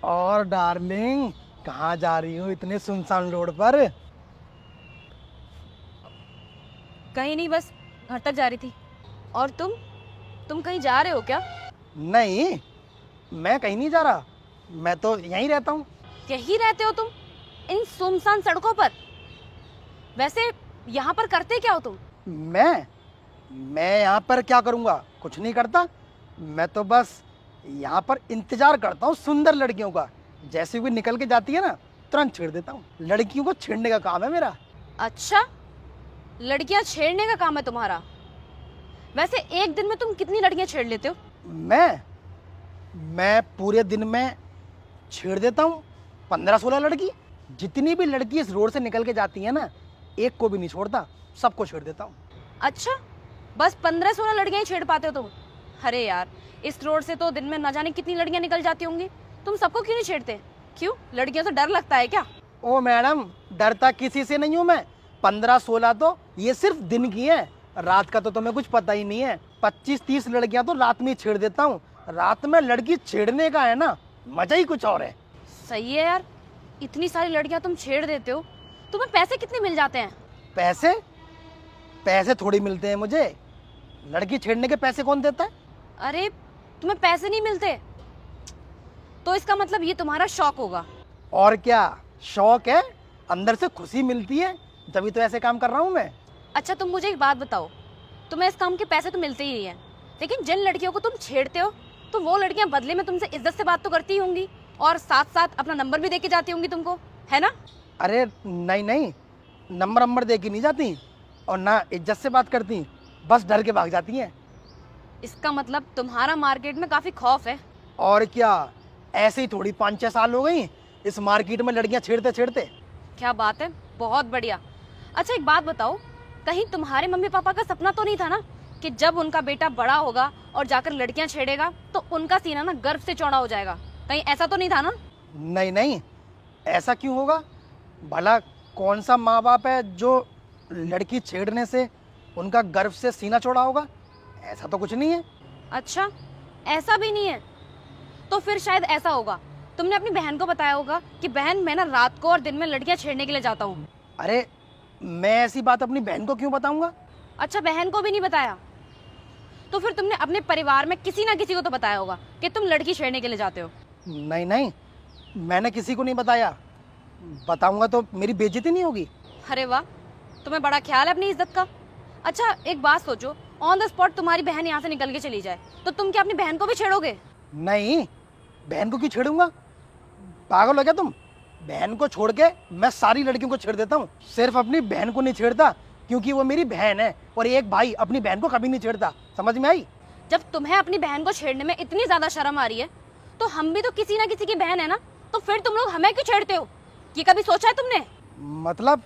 और डार्लिंग, कहाँ जा रही हो इतने सुनसान रोड पर? कहीं नहीं, बस घर तक जा रही थी। और तुम कहीं जा रहे हो क्या? नहीं, मैं कहीं नहीं जा रहा। मैं तो यहीं रहता हूँ। यहीं रहते हो तुम, इन सुनसान सड़कों पर? वैसे यहाँ पर करते क्या हो तुम? मैं मैं यहाँ पर क्या करूँगा? कुछ नहीं करता। मैं तो बस यहाँ पर इंतजार करता हूँ सुंदर लड़कियों का। जैसे कोई निकल के जाती है ना, तुरंत छेड़ देता हूँ। लड़कियों को छेड़ने का काम है मेरा। अच्छा, लड़कियां छेड़ने का काम है तुम्हारा? वैसे एक दिन में तुम कितनी लड़कियां छेड़ लेते हो? मैं मैं पूरे दिन में छेड़ देता हूँ 15-16 लड़की। जितनी भी लड़की इस रोड से निकल के जाती है ना, एक को भी नहीं छोड़ता, सबको छेड़ देता हूँ। अच्छा, बस 15-16 लड़कियां ही छेड़ पाते हो तुम? अरे यार, इस रोड से तो दिन में न जाने कितनी लड़कियां निकल जाती होंगी। तुम सबको क्यों नहीं छेड़ते? क्यों, लड़कियों से डर लगता है क्या? ओ मैडम, डरता किसी से नहीं हूँ मैं। 15-16 तो ये सिर्फ दिन की है। रात का तो तुम्हें कुछ पता ही नहीं है। 25-30 लड़कियां तो रात में ही छेड़ देता हूँ। रात में लड़की छेड़ने का है ना, मजा ही कुछ और है। सही है यार, इतनी सारी लड़कियां तुम छेड़ देते हो। तुम्हें पैसे कितने मिल जाते हैं? पैसे? पैसे थोड़ी मिलते हैं मुझे। लड़की छेड़ने के पैसे कौन देता है? अरे, तुम्हें पैसे नहीं मिलते तो इसका मतलब ये तुम्हारा शौक होगा। और क्या, शौक है। अंदर से खुशी मिलती है, तभी तो ऐसे काम कर रहा हूँ मैं। अच्छा, तुम मुझे एक बात बताओ, तुम्हें इस काम के पैसे तो मिलते ही हैं, लेकिन जिन लड़कियों को तुम छेड़ते हो तो वो लड़कियां बदले में तुमसे इज्जत से बात तो करती ही होंगी, और साथ साथ अपना नंबर भी दे के जाती होंगी तुमको, है ना? अरे नहीं नहीं, नंबर दे के नहीं जाती और ना इज्जत से बात करती, बस डर के भाग जाती हैं। इसका मतलब तुम्हारा मार्केट में काफी खौफ है। और क्या, ऐसे ही थोड़ी 5-6 साल हो गई इस मार्केट में लड़कियां छेड़ते छेड़ते। क्या बात है, बहुत बढ़िया। अच्छा, एक बात बताओ, कहीं तुम्हारे मम्मी पापा का सपना तो नहीं था ना कि जब उनका बेटा बड़ा होगा और जाकर लड़कियां छेड़ेगा तो उनका सीना ना गर्व से चौड़ा हो जाएगा? कहीं ऐसा तो नहीं था ना? नहीं नहीं, ऐसा क्यों होगा? भला कौन सा माँ बाप है जो लड़की छेड़ने से उनका गर्व से सीना चौड़ा होगा? ऐसा तो कुछ नहीं है। अच्छा, ऐसा भी नहीं है? तो फिर शायद ऐसा होगा, तुमने अपनी बहन को बताया होगा कि बहन, मैं ना रात को और दिन में लड़कियां छेड़ने के लिए जाता हूँ। अरे, मैं ऐसी बात अपनी बहन को क्यों बताऊंगा? अच्छा, बहन को भी नहीं बताया? तो फिर तुमने अपने परिवार में किसी ना किसी को तो बताया होगा कि तुम लड़की छेड़ने के लिए जाते हो। नहीं नहीं, मैंने किसी को नहीं बताया। बताऊंगा तो मेरी बेइज्जती नहीं होगी? अरे वाह, तुम्हें बड़ा ख्याल है अपनी इज्जत का। अच्छा, एक बात सोचो, ऑन द स्पॉट तुम्हारी बहन यहाँ से निकल के चली जाए तो तुम क्या अपनी बहन को भी छेड़ोगे? नहीं, बहन को क्यों छेड़ूंगा? पागल हो क्या तुम? बहन को छोड़ के मैं सारी लड़कियों को छेड़ देता हूँ। सिर्फ अपनी बहन को नहीं छेड़ता, क्योंकि वो मेरी बहन है और एक भाई अपनी बहन को कभी नहीं छेड़ता। समझ में आई? जब तुम्हें अपनी बहन को छेड़ने में इतनी ज्यादा शर्म आ रही है तो हम भी तो किसी ना किसी की बहन है ना, तो फिर तुम लोग हमें क्यों छेड़ते हो? ये कभी सोचा है तुमने? मतलब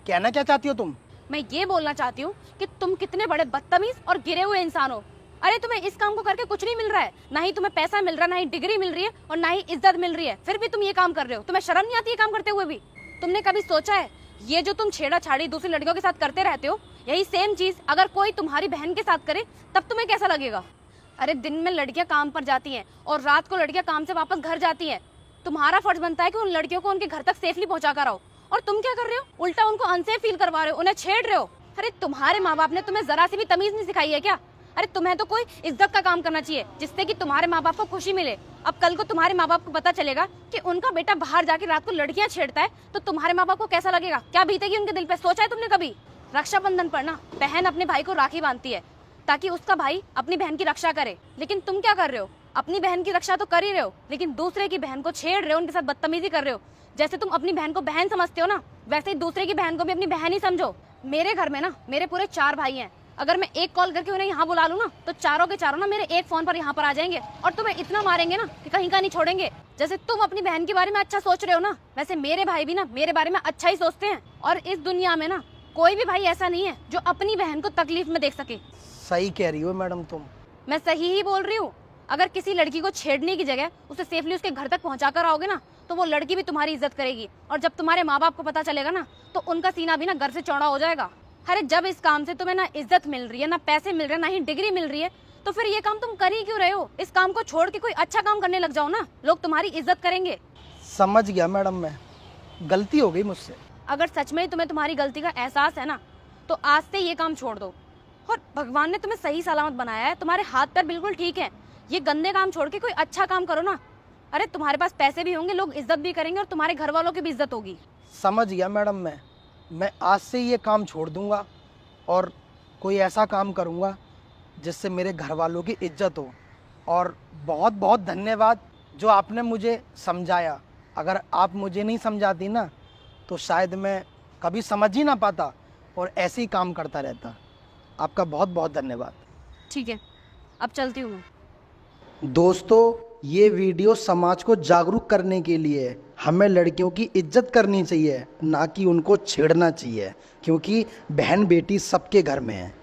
कहना क्या चाहती हो तुम? मैं ये बोलना चाहती हूँ कि तुम कितने बड़े बदतमीज और गिरे हुए इंसान हो। अरे, तुम्हें इस काम को करके कुछ नहीं मिल रहा है, ना ही तुम्हें पैसा मिल रहा है, ना ही डिग्री मिल रही है और ना ही इज्जत मिल रही है, फिर भी तुम ये काम कर रहे हो। तुम्हें शर्म नहीं आती ये काम करते हुए भी? तुमने कभी सोचा है, ये जो तुम छेड़ा छाड़ी दूसरी लड़कियों के साथ करते रहते हो, यही सेम चीज अगर कोई तुम्हारी बहन के साथ करे तब तुम्हें कैसा लगेगा? अरे, दिन में लड़कियां काम पर जाती हैं और रात को लड़कियां काम से वापस घर जाती हैं। तुम्हारा फर्ज बनता है कि उन लड़कियों को उनके घर तक सेफली पहुंचा कर आओ, और तुम क्या कर रहे हो? उल्टा उनको अनसेफ फील करवा रहे हो, उन्हें छेड़ रहे हो। अरे, तुम्हारे माँ बाप ने तुम्हें जरा सी भी तमीज नहीं सिखाई है क्या? अरे, तुम्हें तो कोई इज्जत का काम करना चाहिए जिससे कि तुम्हारे माँ बाप को खुशी मिले। अब कल को तुम्हारे माँ बाप को पता चलेगा कि उनका बेटा बाहर जाके रात को लड़कियां छेड़ता है तो तुम्हारे माँ बाप को कैसा लगेगा, क्या बीतेगी उनके दिल पे? सोचा है तुमने कभी? रक्षाबंधन पर ना बहन अपने भाई को राखी बांधती है ताकि उसका भाई अपनी बहन की रक्षा करे, लेकिन तुम क्या कर रहे हो? अपनी बहन की रक्षा तो कर ही रहे हो, लेकिन दूसरे की बहन को छेड़ रहे हो, उनके साथ बदतमीजी कर रहे हो। जैसे तुम अपनी बहन को बहन समझते हो ना, वैसे ही दूसरे की बहन को भी अपनी बहन ही समझो। मेरे घर में ना मेरे पूरे 4 भाई हैं। अगर मैं एक कॉल करके उन्हें यहाँ बुला लूँ ना तो चारों के चारों ना मेरे एक फोन पर यहाँ पर आ जाएंगे और तुम्हें इतना मारेंगे ना कि कहीं का नहीं छोड़ेंगे। जैसे तुम अपनी बहन के बारे में अच्छा सोच रहे हो ना, वैसे मेरे भाई भी ना मेरे बारे में अच्छा ही सोचते हैं। और इस दुनिया में ना कोई भी भाई ऐसा नहीं है जो अपनी बहन को तकलीफ में देख सके। सही कह रही हो मैडम तुम। मैं सही ही बोल रही हूँ। अगर किसी लड़की को छेड़ने की जगह उसे सेफली उसके घर तक पहुंचा कर आओगे ना तो वो लड़की भी तुम्हारी इज्जत करेगी, और जब तुम्हारे माँ बाप को पता चलेगा ना तो उनका सीना भी ना घर से चौड़ा हो जाएगा। अरे, जब इस काम से तुम्हें ना इज्जत मिल रही है, ना पैसे मिल रहे हैं, ना ही डिग्री मिल रही है, तो फिर ये काम तुम कर ही क्यों रहे हो? इस काम को छोड़ के कोई अच्छा काम करने लग जाओ ना, लोग तुम्हारी इज्जत करेंगे। समझ गया मैडम, मैं गलती हो गई मुझसे। अगर सच में ही तुम्हें तुम्हारी गलती का एहसास है ना, तो आज से ये काम छोड़ दो। और भगवान ने तुम्हें सही सलामत बनाया है, तुम्हारे हाथ पैर बिल्कुल ठीक है। ये गंदे काम छोड़ के कोई अच्छा काम करो ना। अरे तुम्हारे पास पैसे भी होंगे, लोग इज्जत भी करेंगे और तुम्हारे घर वालों की भी इज्जत होगी। समझ गया मैडम, मैं आज से ये काम छोड़ दूंगा और कोई ऐसा काम करूंगा जिससे मेरे घर वालों की इज्जत हो। और बहुत बहुत धन्यवाद जो आपने मुझे समझाया। अगर आप मुझे नहीं समझाती ना तो शायद मैं कभी समझ ही ना पाता और ऐसे ही काम करता रहता। आपका बहुत बहुत धन्यवाद। ठीक है, अब चलती हूँ मैं। दोस्तों, ये वीडियो समाज को जागरूक करने के लिए है। हमें लड़कियों की इज्जत करनी चाहिए, ना कि उनको छेड़ना चाहिए, क्योंकि बहन बेटी सबके घर में है।